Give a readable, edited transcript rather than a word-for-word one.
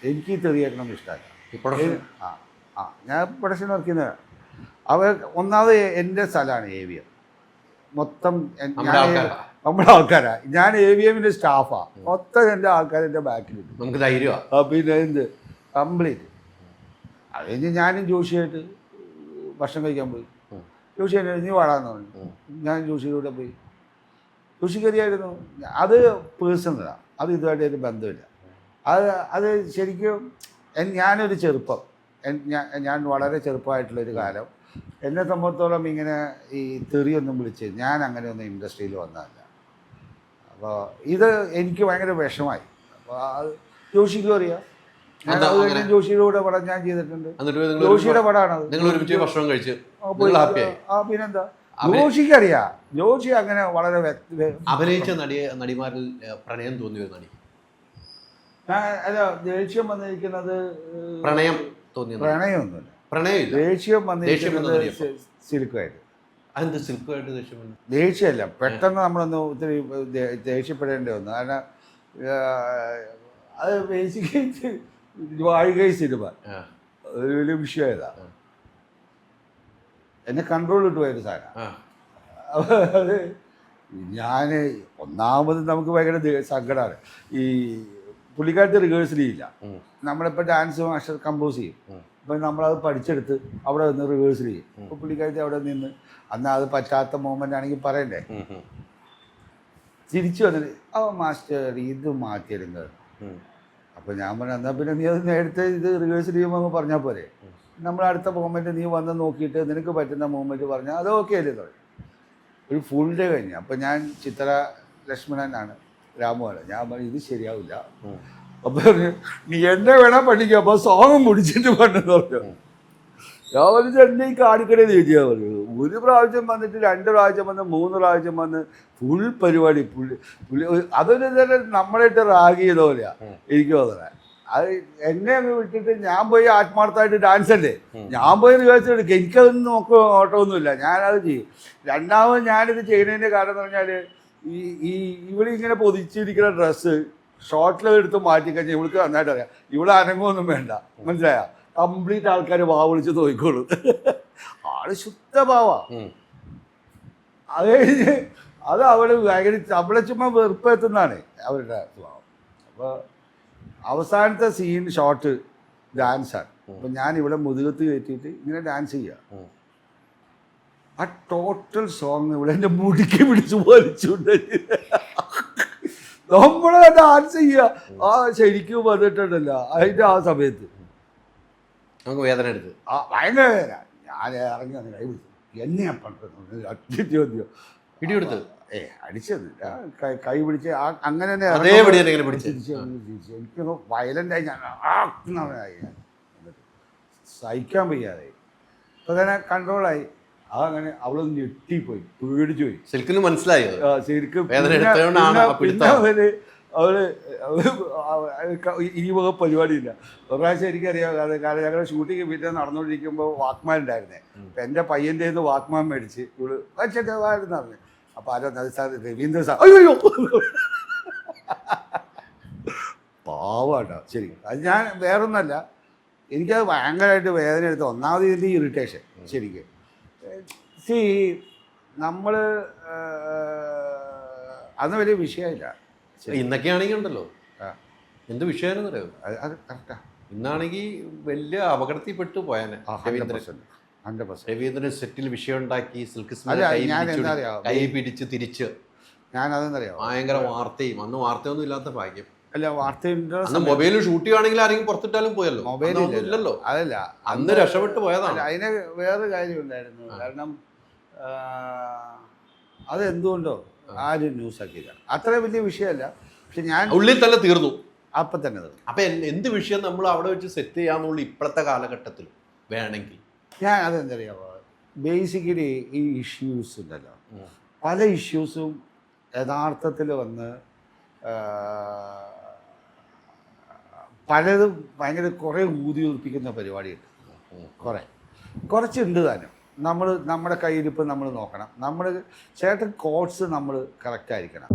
എനിക്ക് ഈ തെറിയേക്കണം ഇഷ്ടമല്ല. ഞാൻ പ്രൊഡക്ഷൻ വർക്ക് ചെയ്യുന്നത് അവർ ഒന്നാമത് എൻ്റെ സ്ഥലമാണ് AVM മൊത്തം. നമ്മുടെ ആൾക്കാരാണ്. ഞാൻ AVMൻ്റെ സ്റ്റാഫാണ്. മൊത്തം എൻ്റെ ആൾക്കാർ എൻ്റെ ബാക്കിലുണ്ട്. നമുക്ക് ധൈര്യമാണ്. പിന്നെ എന്ത് കംപ്ലീറ്റ്. അത് കഴിഞ്ഞ് ഞാനും ജോഷിയായിട്ട് ഭക്ഷണം കഴിക്കാൻ പോയി. ജോഷി നീ വാടാന്ന് പറഞ്ഞു. ഞാൻ ജോഷിയുടെ പോയി. ജോഷി കറിയായിരുന്നു. അത് പേഴ്സണലാണ്. അത് ഇതുമായിട്ടൊരു ബന്ധമില്ല. അത് ശരിക്കും ഞാനൊരു ചെറുപ്പം, ഞാൻ വളരെ ചെറുപ്പമായിട്ടുള്ളൊരു കാലം എന്നെ സംബന്ധിച്ചോളം ഇങ്ങനെ ഈ തെറിയൊന്നും വിളിച്ച് ഞാൻ അങ്ങനെ ഒന്നും ഇൻഡസ്ട്രിയിൽ വന്നതല്ല. അപ്പോൾ ഇത് എനിക്ക് ഭയങ്കര വിഷമായി. അപ്പോൾ അത് ജോഷിക്കും അറിയാം. ജോഷിയുടെ കൂടെ പടം ഞാൻ ചെയ്തിട്ടുണ്ട്. ജോഷിയുടെ പടമാണത്. പിന്നെന്താ, ജോഷിക്ക് അറിയാം. ജോഷി അങ്ങനെ വളരെ അഭിനയിച്ച നടിമാരിൽ പ്രണയം തോന്നിയ നടി അല്ല, ദേഷ്യം വന്നിരിക്കുന്നത് പ്രണയമൊന്നുമില്ല. ദേഷ്യം വന്നിരിക്കുന്നത് സിൽക്കുമായിട്ട്. അതെന്ത് സിൽക്കുമായിട്ട് ദേഷ്യം? ദേഷ്യമല്ല, പെട്ടെന്ന് നമ്മളൊന്ന് ഒത്തിരി ദേഷ്യപ്പെടേണ്ടി വന്നു. കാരണം അത് ബേസിക്കലി വാഴികൈ സിനിമ ഒരു വലിയ വിഷയമാണ്. എന്നെ കൺട്രോൾ ഇട്ട് പോയൊരു സാധനം. അത് ഞാൻ ഒന്നാമത് നമുക്ക് ഭയങ്കര സങ്കടമാണ്. ഈ പുള്ളിക്കാരത്തെ റിഹേഴ്സൽ ചെയ്യില്ല. നമ്മളിപ്പോൾ ഡാൻസ് മാസ്റ്റർ കമ്പോസ് ചെയ്യും. അപ്പം നമ്മളത് പഠിച്ചെടുത്ത് അവിടെ നിന്ന് റിഹേഴ്സൽ ചെയ്യും. അപ്പോൾ പുള്ളിക്കാരത്തെ അവിടെ നിന്ന് അന്ന് അത് പറ്റാത്ത മൂമെൻ്റ് ആണെങ്കിൽ പറയണ്ടേ. തിരിച്ചു വന്നിട്ട് മാസ്റ്റർ ഇത് മാറ്റിയെടുക്കുന്നത്. അപ്പോൾ ഞാൻ പറഞ്ഞു എന്നാൽ പിന്നെ നീ അത് നേരത്തെ ഇത് റിഹേഴ്സൽ ചെയ്യുമ്പോൾ അങ്ങ് പറഞ്ഞാൽ പോരെ. നമ്മൾ അടുത്ത മൂമെൻറ്റ് നീ വന്ന് നോക്കിയിട്ട് നിനക്ക് പറ്റുന്ന മൂമെൻറ്റ് പറഞ്ഞാൽ അത് ഓക്കെ അല്ലേ തുടങ്ങി. ഒരു ഫുൾ ഡേ കഴിഞ്ഞു. അപ്പം ഞാൻ ചിത്ര ലക്ഷ്മണനാണ്, രാമുവാണ്. ഞാൻ പറഞ്ഞു ഇത് ശരിയാവില്ല. അപ്പോൾ പറഞ്ഞു നീ എന്നെ വേണം പഠിക്കുക, അപ്പോൾ സോങ്ങും മുടിച്ചിട്ട് പണ്ടെന്ന് പറഞ്ഞു. ഞാൻ പറഞ്ഞു എന്നെ ഈ കാണിക്കണേ ചോദിച്ചാൽ പറഞ്ഞു. ഒരു പ്രാവശ്യം വന്നിട്ട് 2 പ്രാവശ്യം വന്ന് 3 പ്രാവശ്യം വന്ന് ഫുൾ പരിപാടി പുള്ളി അതൊരു തന്നെ നമ്മളായിട്ട് റാഗ് ചെയ്ത പോലെയാണ് എനിക്ക് തോന്നണേ. അത് എന്നെ അങ്ങ് വിട്ടിട്ട് ഞാൻ പോയി ആത്മാർത്ഥമായിട്ട് ഡാൻസ് അല്ലേ, ഞാൻ പോയി റിഹേഴ്സൽ എടുക്കുക. എനിക്കതൊന്നും ഓട്ടമൊന്നുമില്ല, ഞാനത് ചെയ്യും. രണ്ടാമത് ഞാനിത് ചെയ്യുന്നതിൻ്റെ കാരണം എന്ന് പറഞ്ഞാൽ ഇവിടെ ഇങ്ങനെ പൊതിച്ചിരിക്കുന്ന ഡ്രസ്സ് ഷോർട്ടിലെടുത്ത് മാറ്റിക്കഴിഞ്ഞാൽ ഇവൾക്ക് നന്നായിട്ട് അറിയാം. ഇവിടെ അനങ്ങൊന്നും വേണ്ട, മനസ്സിലായ കംപ്ലീറ്റ് ആൾക്കാർ വിളിച്ച് നോക്കിക്കോളൂ. ആള് ശുദ്ധ ഭാവാ. അത് കഴിഞ്ഞ് അത് അവളെ ചുമ്മാ വെറുപ്പെത്തുന്നതാണ് അവരുടെ സ്വഭാവം. അപ്പോൾ അവസാനത്തെ സീൻ ഷോട്ട് ഡാൻസാണ്. അപ്പം ഞാൻ ഇവിടെ മുതുകത്ത് കയറ്റിയിട്ട് ഇങ്ങനെ ഡാൻസ് ചെയ്യുക. ആ ടോട്ടൽ സോങ് ഇവിടെ എൻ്റെ മുടിക്ക് പിടിച്ച് വലിച്ചുകൊണ്ട് നമ്മളെ ഡാൻസ് ചെയ്യുക. ആ ശരിക്കും വന്നിട്ടുണ്ടല്ല അതിൻ്റെ ആ സമയത്ത് നമുക്ക് വേദന എടുത്ത് ഭയങ്കര വേദന. ഞാൻ ഇറങ്ങി വന്ന് കൈ പിടിച്ചു. എന്നെയാ പണ്ടത് ചോദ്യം ഇടിയെടുത്ത് അടിച്ചത് കൈ പിടിച്ച് അങ്ങനെ തന്നെ എനിക്ക് വയലൻ്റായി. ഞാൻ സഹിക്കാൻ വയ്യാതെ ഇപ്പം തന്നെ കൺട്രോളായി. അതങ്ങനെ അവളൊന്ന് ഞെട്ടിപ്പോയി, പേടിച്ചു പോയി. ശരിക്കും മനസ്സിലായി ശരിക്കും. പിന്നെ അവള് ഈ വക പരിപാടിയില്ല. ഒരു പ്രാവശ്യം എനിക്കറിയാം. കാരണം ഞങ്ങളുടെ ഷൂട്ടിങ് പിന്നെ നടന്നുകൊണ്ടിരിക്കുമ്പോൾ വാക്മാൻ ഉണ്ടായിരുന്നേ. അപ്പം എൻ്റെ പയ്യൻ്റെ നിന്ന് വാക്മാൻ മേടിച്ച് ഇവള് വച്ചിട്ടായിരുന്നു പറഞ്ഞു. അപ്പോൾ ആരോ സാർ രവീന്ദ്ര സാർ അയ്യോ പാവാട്ടോ. ശരി, അത് ഞാൻ വേറൊന്നല്ല, എനിക്കത് ഭയങ്കരമായിട്ട് വേദന എടുത്ത്. ഒന്നാമത് ഇതിൻ്റെ ഇറിറ്റേഷൻ ശരിക്കും. നമ്മൾ അന്ന് വലിയ വിഷയമില്ല. ഇന്നൊക്കെ ആണെങ്കിൽ ഉണ്ടല്ലോ എന്ത് വിഷയമാണെന്ന് അറിയാം. അത് കറക്റ്റാ. ഇന്നാണെങ്കിൽ വലിയ അപകടത്തിൽപ്പെട്ടു പോയാനെ. 100%. രവീന്ദ്രൻ സെറ്റിൽ വിഷയം ഉണ്ടാക്കി സിൽക്ക് കൈ പിടിച്ച് തിരിച്ച് ഞാനതെന്നറിയാം. ഭയങ്കര വാർത്തയും. അന്ന് വാർത്തയൊന്നും ഇല്ലാത്ത ഭാഗ്യം. അല്ല, വാർത്തയുണ്ട്. മൊബൈലിൽ ഷൂട്ട് ചെയ്യുകയാണെങ്കിൽ ആരെങ്കിലും പുറത്തിട്ടാലും പോയല്ലോ. മൊബൈലില്ലല്ലോ. അതല്ല, അന്ന് രക്ഷപ്പെട്ടു പോയതാണ്. അതിന് വേറെ കാര്യം ഉണ്ടായിരുന്നു. കാരണം അതെന്തുകൊണ്ടോ ആരും ന്യൂസ് ആക്കിയില്ല. അത്ര വലിയ വിഷയമല്ല. പക്ഷെ ഞാൻ ഉള്ളിൽ തന്നെ തീർന്നു. അപ്പം തന്നെ തീർന്നു. അപ്പം എന്ത് വിഷയം നമ്മൾ അവിടെ വെച്ച് സെറ്റ് ചെയ്യാന്നുള്ള ഇപ്പോഴത്തെ കാലഘട്ടത്തിൽ വേണമെങ്കിൽ ഞാൻ അതെന്തറിയാമോ, ബേസിക്കലി ഈ ഇഷ്യൂസ് ഉണ്ടല്ലോ, പല ഇഷ്യൂസും യഥാർത്ഥത്തിൽ വന്ന് പലതും ഭയങ്കര കുറേ ഊതി ഉറപ്പിക്കുന്ന പരിപാടിയുണ്ട്. കുറച്ചുണ്ട് താനും. നമ്മുടെ കയ്യിരിപ്പ് നമ്മൾ നോക്കണം. നമ്മൾ ചേട്ടൻ കോട്സ് നമ്മൾ കറക്റ്റായിരിക്കണം.